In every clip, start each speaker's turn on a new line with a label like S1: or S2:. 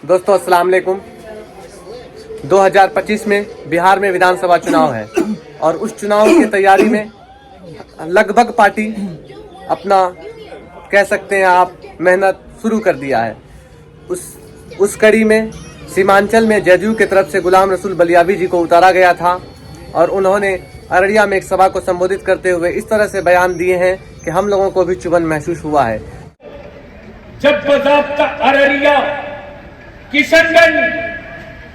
S1: दोस्तों अस्सलाम वालेकुम। 2025 में बिहार में विधानसभा चुनाव है और उस चुनाव की तैयारी में लगभग पार्टी अपना कह सकते हैं आप मेहनत शुरू कर दिया है। उस कड़ी में सीमांचल में जदयू की तरफ से गुलाम रसूल बलियावी जी को उतारा गया था और उन्होंने अररिया में एक सभा को संबोधित करते हुए इस तरह से बयान दिए हैं कि हम लोगों को भी चुभन महसूस हुआ है।
S2: जब बाज़ाब्ता अररिया, किशनगंज,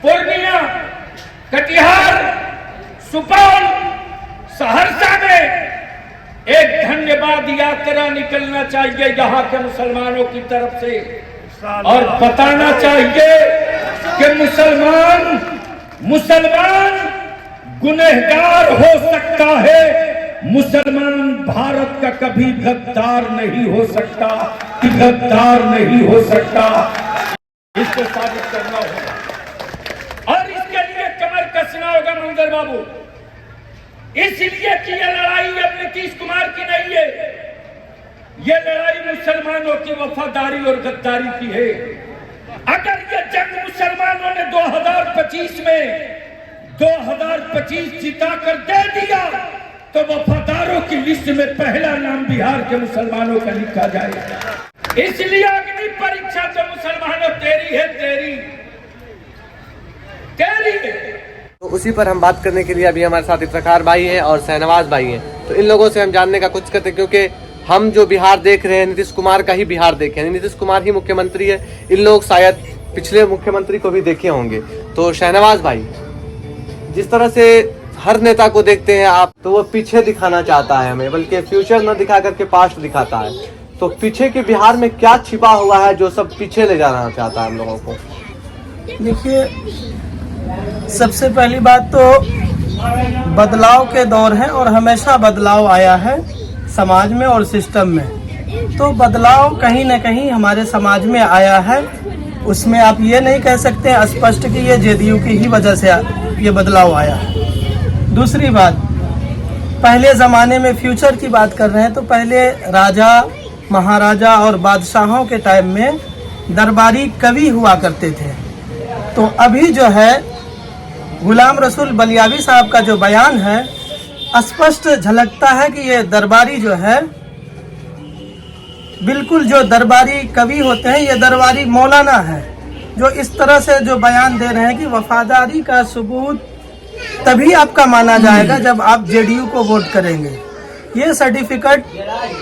S2: पूर्णिया, कटिहार, सुपौल, सहरसा में एक धन्यवाद यात्रा निकलना चाहिए यहाँ के मुसलमानों की तरफ से और बताना चाहिए कि मुसलमान गुनहगार हो सकता है, मुसलमान भारत का कभी गद्दार नहीं हो सकता, गद्दार नहीं हो सकता। इसको साबित करना होगा और इसके लिए कमर कसना होगा मंजर बाबू। इसलिए कि ये लड़ाई अब नीतीश कुमार की नहीं है, ये लड़ाई मुसलमानों की वफादारी और गद्दारी की है। अगर ये जंग मुसलमानों ने 2025 जिताकर दे दिया तो वफादारों की लिस्ट में पहला नाम बिहार के मुसलमानों का लिखा जाएगा। इसलिए अग्नि परीक्षा तो मुसलमानों तेरी है, तेरी है।
S1: तो उसी पर हम बात करने के लिए अभी हमारे साथ इफ्तिखार भाई हैं और शहनवाज भाई हैं। तो इन लोगों से हम जानने का कुछ करते हैं क्योंकि हम जो बिहार देख रहे हैं नीतीश कुमार का ही बिहार देखे हैं। नीतीश कुमार ही मुख्यमंत्री है, इन लोग शायद पिछले मुख्यमंत्री को भी देखे होंगे। तो शहनवाज भाई, जिस तरह से हर नेता को देखते हैं आप, तो वो पीछे दिखाना चाहता है हमें, बल्कि फ्यूचर न दिखा करके पास्ट दिखाता है। तो पीछे के बिहार में क्या छिपा हुआ है जो सब पीछे ले जाना चाहता है हम लोगों को?
S3: देखिए, सबसे पहली बात तो बदलाव के दौर है और हमेशा बदलाव आया है समाज में और सिस्टम में। तो बदलाव कहीं न कहीं हमारे समाज में आया है, उसमें आप ये नहीं कह सकते स्पष्ट कि ये जेडीयू की ही वजह से ये बदलाव आया है। दूसरी बात, पहले ज़माने में फ्यूचर की बात कर रहे हैं तो पहले राजा, महाराजा और बादशाहों के टाइम में दरबारी कवि हुआ करते थे। तो अभी जो है गुलाम रसूल बलियावी साहब का जो बयान है, स्पष्ट झलकता है कि ये दरबारी जो है, बिल्कुल जो दरबारी कवि होते हैं ये दरबारी मौलाना है, जो इस तरह से जो बयान दे रहे हैं कि वफादारी का सबूत तभी आपका माना जाएगा जब आप जेडीयू को वोट करेंगे। ये सर्टिफिकेट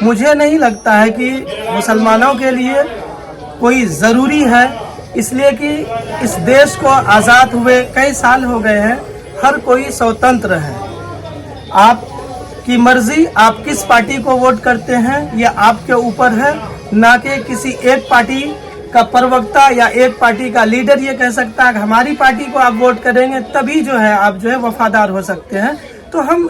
S3: मुझे नहीं लगता है कि मुसलमानों के लिए कोई ज़रूरी है, इसलिए कि इस देश को आज़ाद हुए कई साल हो गए हैं, हर कोई स्वतंत्र है। आपकी मर्जी, आप किस पार्टी को वोट करते हैं ये आपके ऊपर है, ना कि किसी एक पार्टी का प्रवक्ता या एक पार्टी का लीडर ये कह सकता है कि हमारी पार्टी को आप वोट करेंगे तभी जो है आप जो है वफादार हो सकते हैं। तो हम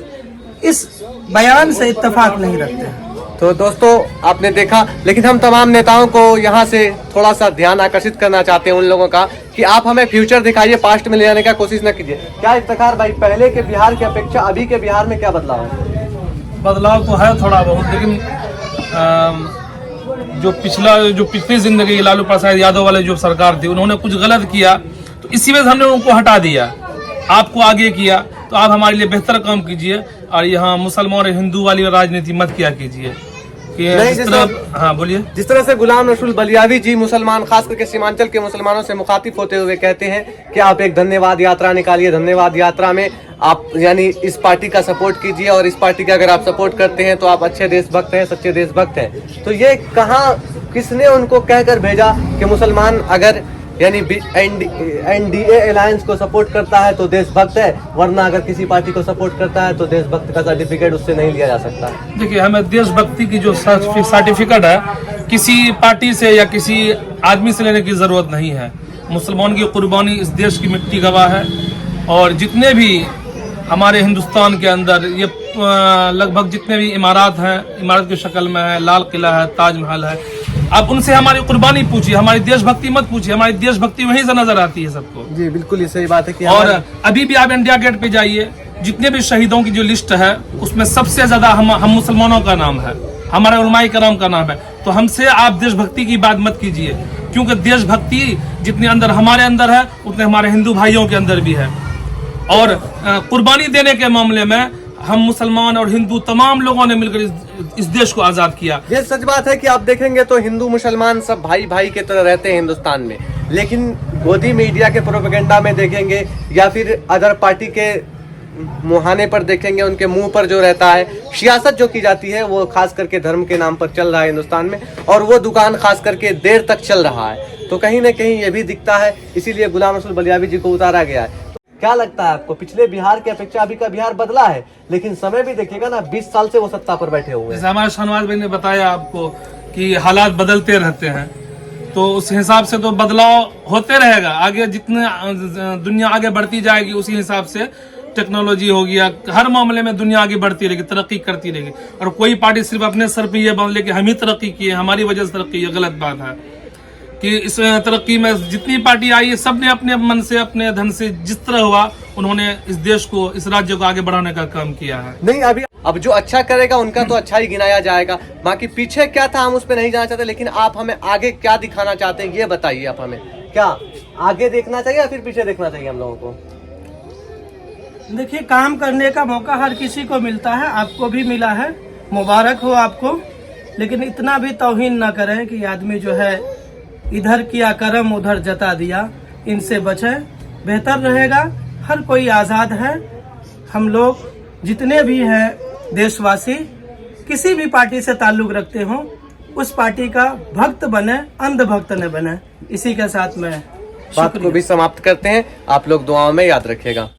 S3: इस बयान से इत्तेफाक नहीं रखते हैं।
S1: तो दोस्तों आपने देखा, लेकिन हम तमाम नेताओं को यहाँ से थोड़ा सा ध्यान आकर्षित करना चाहते हैं उन लोगों का कि आप हमें फ्यूचर दिखाइए, पास्ट में ले जाने का कोशिश न कीजिए। क्या इफ्तिखार भाई, पहले के बिहार की अपेक्षा अभी के बिहार में क्या बदलाव है?
S4: बदलाव तो है थोड़ा बहुत, लेकिन जो पिछली जिंदगी लालू प्रसाद यादव वाले जो सरकार थी उन्होंने कुछ गलत किया तो इसी वजह से हमने उनको हटा दिया, आपको आगे किया। तो आप हमारे लिए बेहतर काम कीजिए और यहाँ मुसलमान और हिंदू वाली राजनीति मत किया कीजिए। हाँ बोलिए।
S1: जिस तरह से गुलाम रसूल बलियावी जी मुसलमान, खास करके सीमांचल के मुसलमानों से मुखातिब होते हुए कहते हैं कि आप एक धन्यवाद यात्रा निकालिए, धन्यवाद यात्रा में आप यानी इस पार्टी का सपोर्ट कीजिए और इस पार्टी का अगर आप सपोर्ट करते हैं तो आप अच्छे देशभक्त हैं, सच्चे देशभक्त हैं। तो ये कहाँ, किसने उनको कहकर भेजा कि मुसलमान अगर यानी एनडीए अलायंस को सपोर्ट करता है तो देशभक्त है, वरना अगर किसी पार्टी को सपोर्ट करता है तो देशभक्त का सर्टिफिकेट उससे नहीं लिया जा सकता?
S4: देखिए, हमें देशभक्ति की जो सर्टिफिकेट है किसी पार्टी से या किसी आदमी से लेने की जरूरत नहीं है। मुसलमान की कुर्बानी इस देश की मिट्टी गवाह है और जितने भी हमारे हिंदुस्तान के अंदर ये लगभग जितने भी इमारत हैं, इमारत की शक्ल में है, लाल किला है, ताजमहल है, आप उनसे हमारी कुर्बानी पूछिए, हमारी देशभक्ति मत पूछिए। हमारी देशभक्ति वहीं से नजर आती है सबको।
S1: जी बिल्कुल, ये सही बात है कि
S4: और अभी भी आप इंडिया गेट पे जाइए, जितने भी शहीदों की जो लिस्ट है उसमें सबसे ज्यादा हम मुसलमानों का नाम है, हमारे उलमाए कराम का नाम है। तो हमसे आप देशभक्ति की बात मत कीजिए, क्योंकि देशभक्ति जितने अंदर हमारे अंदर है उतने हमारे हिंदू भाइयों के अंदर भी है। और कुर्बानी देने के मामले में हम मुसलमान और हिंदू तमाम लोगों ने मिलकर इस देश को आजाद किया।
S1: ये सच बात है कि आप देखेंगे तो हिंदू मुसलमान सब भाई भाई के तरह रहते हैं हिंदुस्तान में, लेकिन गोदी मीडिया के प्रोपेगेंडा में देखेंगे या फिर अदर पार्टी के मुहाने पर देखेंगे, उनके मुंह पर जो रहता है सियासत जो की जाती है वो खास करके धर्म के नाम पर चल रहा है हिंदुस्तान में, और वो दुकान खास करके देर तक चल रहा है। तो कहीं ना कहीं ये भी दिखता है, इसीलिए गुलाम रसूल बलियावी जी को उतारा गया है। क्या लगता है आपको, पिछले बिहार की अपेक्षा अभी का बिहार बदला है? लेकिन समय भी देखिएगा ना, 20 साल से वो सत्ता पर बैठे हुए हैं।
S4: जैसे हमारे शहनवाज भाई ने बताया आपको कि हालात बदलते रहते हैं, तो उस हिसाब से तो बदलाव होते रहेगा। आगे जितने दुनिया आगे बढ़ती जाएगी उसी हिसाब से टेक्नोलॉजी हो गया, हर मामले में दुनिया आगे बढ़ती रहेगी, तरक्की करती रहेगी। और कोई पार्टी सिर्फ अपने सर पे ये बांध ले कि हम ही तरक्की किए, हमारी वजह से तरक्की, ये गलत बात है। कि इस तरक्की में जितनी पार्टी आई है सबने अपने मन से अपने धन से जिस तरह हुआ उन्होंने इस देश को, इस राज्य को आगे बढ़ाने का काम किया है।
S1: नहीं, अभी अब जो अच्छा करेगा उनका तो अच्छा ही गिनाया जाएगा, बाकी पीछे क्या था हम उस पर नहीं जाना चाहते, लेकिन आप हमें आगे क्या दिखाना चाहते हैं ये बताइए। आप हमें क्या आगे देखना चाहिए या फिर पीछे देखना चाहिए हम लोगों को?
S3: देखिए, काम करने का मौका हर किसी को मिलता है, आपको भी मिला है, मुबारक हो आपको। लेकिन इतना भी तौहीन न करें कि आदमी जो है इधर किया करम उधर जता दिया, इनसे बचे, बेहतर रहेगा। हर कोई आज़ाद है, हम लोग जितने भी हैं देशवासी किसी भी पार्टी से ताल्लुक रखते हों उस पार्टी का भक्त बने, अंधभक्त न बने। इसी के साथ मैं
S1: बात को भी समाप्त करते हैं। आप लोग दुआओं में याद रखिएगा।